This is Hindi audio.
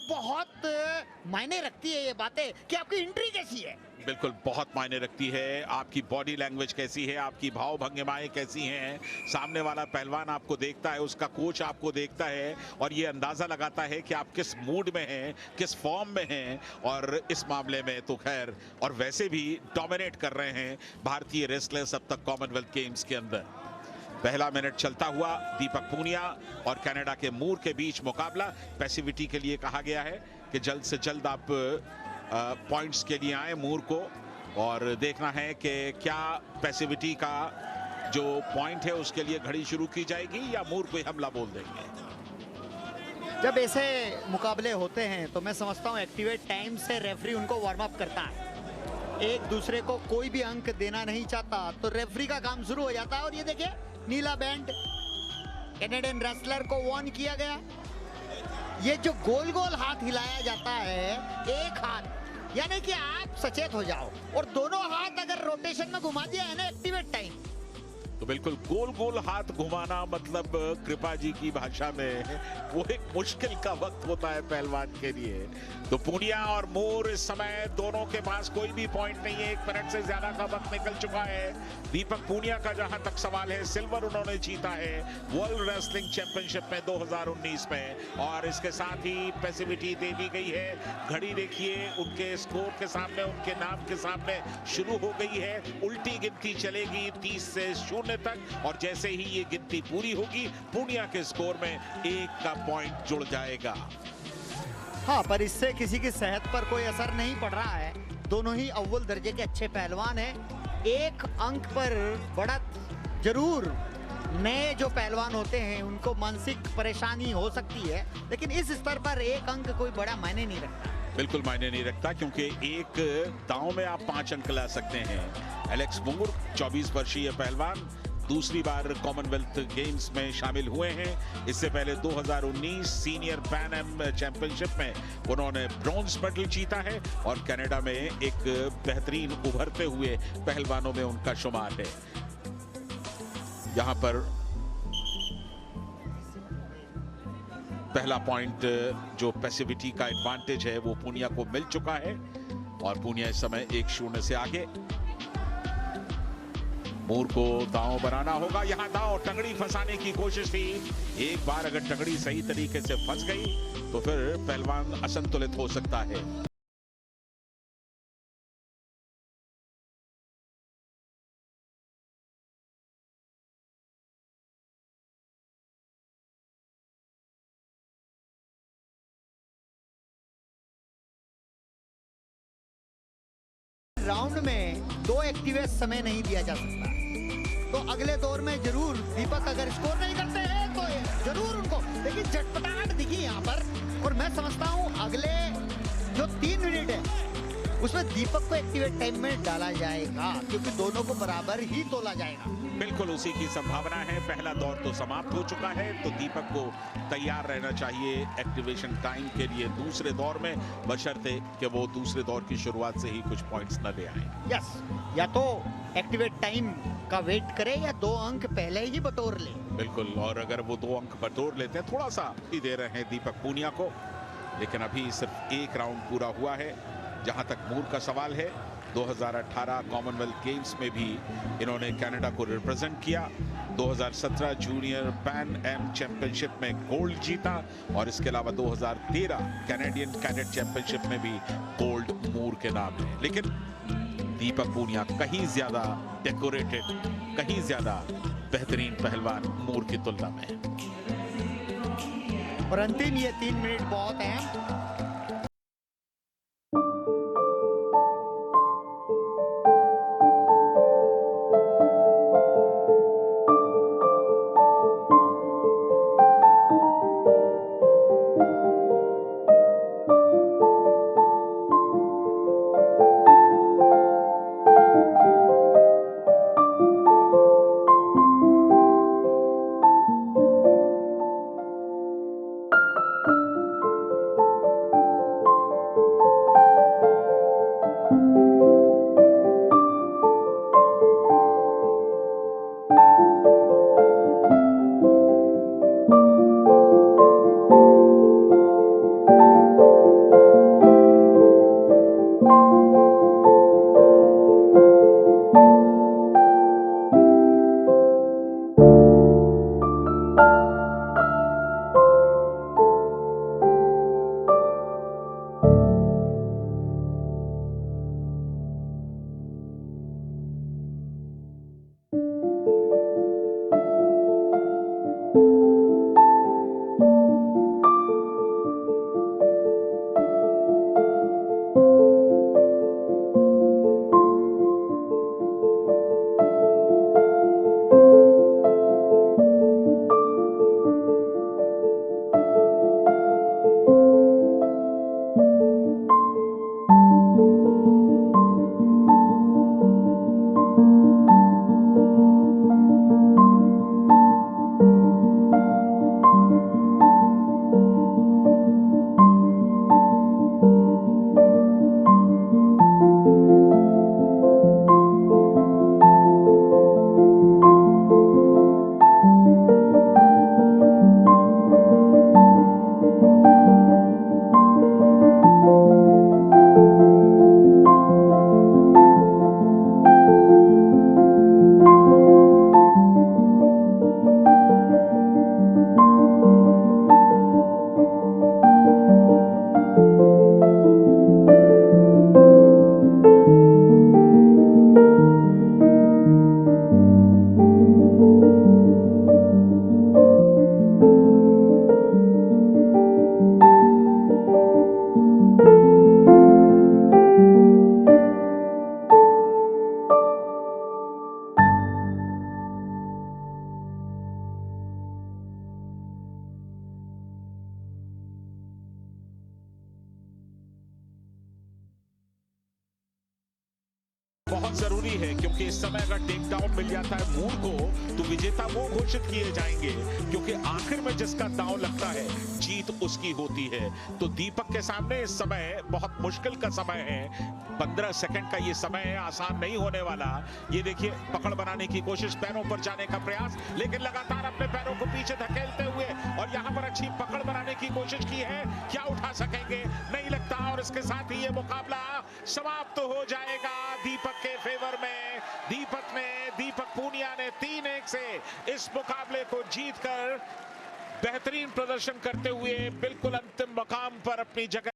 बहुत मायने रखती है ये बातें कि आपकी एंट्री कैसी है। बिल्कुल बहुत मायने रखती है, आपकी बॉडी लैंग्वेज कैसी है, आपकी भाव भंगिमाएं कैसी हैं, सामने वाला पहलवान आपको देखता है, उसका कोच आपको देखता है और ये अंदाजा लगाता है कि आप किस मूड में हैं, किस फॉर्म में हैं। और इस मामले में तो खैर और वैसे भी डोमिनेट कर रहे हैं भारतीय रेसलर्स अब तक कॉमनवेल्थ गेम्स के अंदर। पहला मिनट चलता हुआ दीपक पूनिया और कनाडा के मूर के बीच मुकाबला। पैसिविटी के लिए कहा गया है कि जल्द से जल्द आप पॉइंट्स के लिए आए मूर को, और देखना है कि क्या पैसिविटी का जो पॉइंट है उसके लिए घड़ी शुरू की जाएगी या मूर को हमला बोल देंगे। जब ऐसे मुकाबले होते हैं तो मैं समझता हूँ एक्टिवेट टाइम से रेफरी उनको वार्म अप करता है। एक दूसरे को कोई भी अंक देना नहीं चाहता तो रेफरी का काम शुरू हो जाता है। और ये देखिए नीला बैंड कैनेडियन रेसलर को वार्न किया गया। ये जो गोल गोल हाथ हिलाया जाता है, एक हाथ यानी कि आप सचेत हो जाओ, और दोनों हाथ अगर रोटेशन में घुमा दिया है ना एक्टिवेट टाइम, तो बिल्कुल गोल गोल हाथ घुमाना मतलब कृपा जी की भाषा में वो एक मुश्किल का वक्त होता है पहलवान के लिए। तो पूनिया और मूर इस समय दोनों के पास कोई भी पॉइंट नहीं है, 1 मिनट से ज्यादा का वक्त निकल चुका है। दीपक पूनिया का जहां तक सवाल है, सिल्वर उन्होंने जीता है वर्ल्ड रेसलिंग चैंपियनशिप में 2019 में, और इसके साथ ही पैसिविटी दे दी गई है। घड़ी देखिए उनके स्कोर के सामने, उनके नाम के सामने शुरू हो गई है। उल्टी गिनती चलेगी 30 से 0 तक, और जैसे ही ये गिनती पूरी होगी पूनिया के स्कोर में 1 का पॉइंट जुड़ जाएगा। हाँ, पर इससे किसी की सेहत पर कोई असर नहीं पड़ रहा है। दोनों ही अव्वल दर्जे के अच्छे पहलवान हैं। 1 अंक पर बढ़त जरूर नए जो पहलवान होते हैं उनको मानसिक परेशानी हो सकती है, लेकिन इस स्तर पर 1 अंक कोई बड़ा मायने नहीं रखता। बिल्कुल मायने नहीं रखता, क्योंकि एक दांव में आप 5 अंक ला सकते हैं। एलेक्स मूर 24 वर्षीय पहलवान दूसरी बार कॉमनवेल्थ गेम्स में शामिल हुए हैं। इससे पहले 2019 सीनियर पैन एम चैंपियनशिप में उन्होंने ब्रॉन्ज मेडल जीता है, और कनाडा में एक बेहतरीन उभरते हुए पहलवानों में उनका शुमार है। यहां पर पहला पॉइंट जो पैसिविटी का एडवांटेज है वो पूनिया को मिल चुका है, और पूनिया इस समय 1-0 से आगे। मूर को दांव बनाना होगा। यहां दांव टंगड़ी फंसाने की कोशिश थी। एक बार अगर टंगड़ी सही तरीके से फंस गई तो फिर पहलवान असंतुलित हो सकता है। राउंड में 2 एक्टिवेट समय नहीं दिया जा सकता, तो अगले दौर में जरूर दीपक अगर स्कोर नहीं करते हैं तो जरूर उनको, लेकिन झटपटाहट दिखी यहाँ पर। और मैं समझता हूँ अगले जो 3 मिनट है उसमें दीपक को एक्टिवेट टाइम में डाला जाएगा, क्योंकि दोनों को बराबर ही तोला जाएगा। बिल्कुल उसी की संभावना है। पहला दौर तो समाप्त हो चुका है, तो दीपक को तैयार रहना चाहिए एक्टिवेशन टाइम के लिए दूसरे दौर में, बशर्ते कि वो दूसरे दौर की शुरुआत से ही कुछ पॉइंट्स न ले आए। यस, या तो एक्टिवेट टाइम का वेट करे या 2 अंक पहले ही बटोर ले। बिल्कुल, और अगर वो 2 अंक बटोर लेते हैं, थोड़ा सा ही दे रहे हैं दीपक पूनिया को, लेकिन अभी सिर्फ 1 राउंड पूरा हुआ है। जहां तक मूर का सवाल है, 2018 कॉमनवेल्थ गेम्स में भी इन्होंने कनाडा को रिप्रेजेंट किया। 2017 जूनियर पैन एम चैंपियनशिप में गोल्ड जीता, और इसके अलावा 2013 कैनेडियन कैडेट चैंपियनशिप में भी गोल्ड मूर के नाम है। लेकिन दीपक पूनिया कहीं ज्यादा डेकोरेटेड, कहीं ज्यादा बेहतरीन पहलवान मूर की तुलना में। और अंतिम ये 3 मिनट बहुत अहम। बहुत जरूरी है, क्योंकि इस समय अगर टेक डाउन मिल जाता है मूर को तो विजेता वो घोषित किए जाएंगे, क्योंकि आखिर में जिसका दांव लगता है जीत उसकी होती है। तो दीपक के सामने इस समय बहुत मुश्किल का समय है। 15 सेकंड का ये समय है, आसान नहीं होने वाला। ये देखिए पकड़ बनाने की कोशिश, पैरों पर जाने का प्रयास, लेकिन लगातार अपने पैरों को पीछे धकेलते हुए और यहाँ पर अच्छी पकड़ बनाने की कोशिश की है। क्या उठा सकेंगे नहीं लगता, और इसके साथ ही ये मुकाबला समाप्त हो जाएगा दीपक के फेवर में। दीपक पूनिया ने 3-1 से इस मुकाबले को जीतकर बेहतरीन प्रदर्शन करते हुए बिल्कुल अंतिम मकाम पर अपनी जगह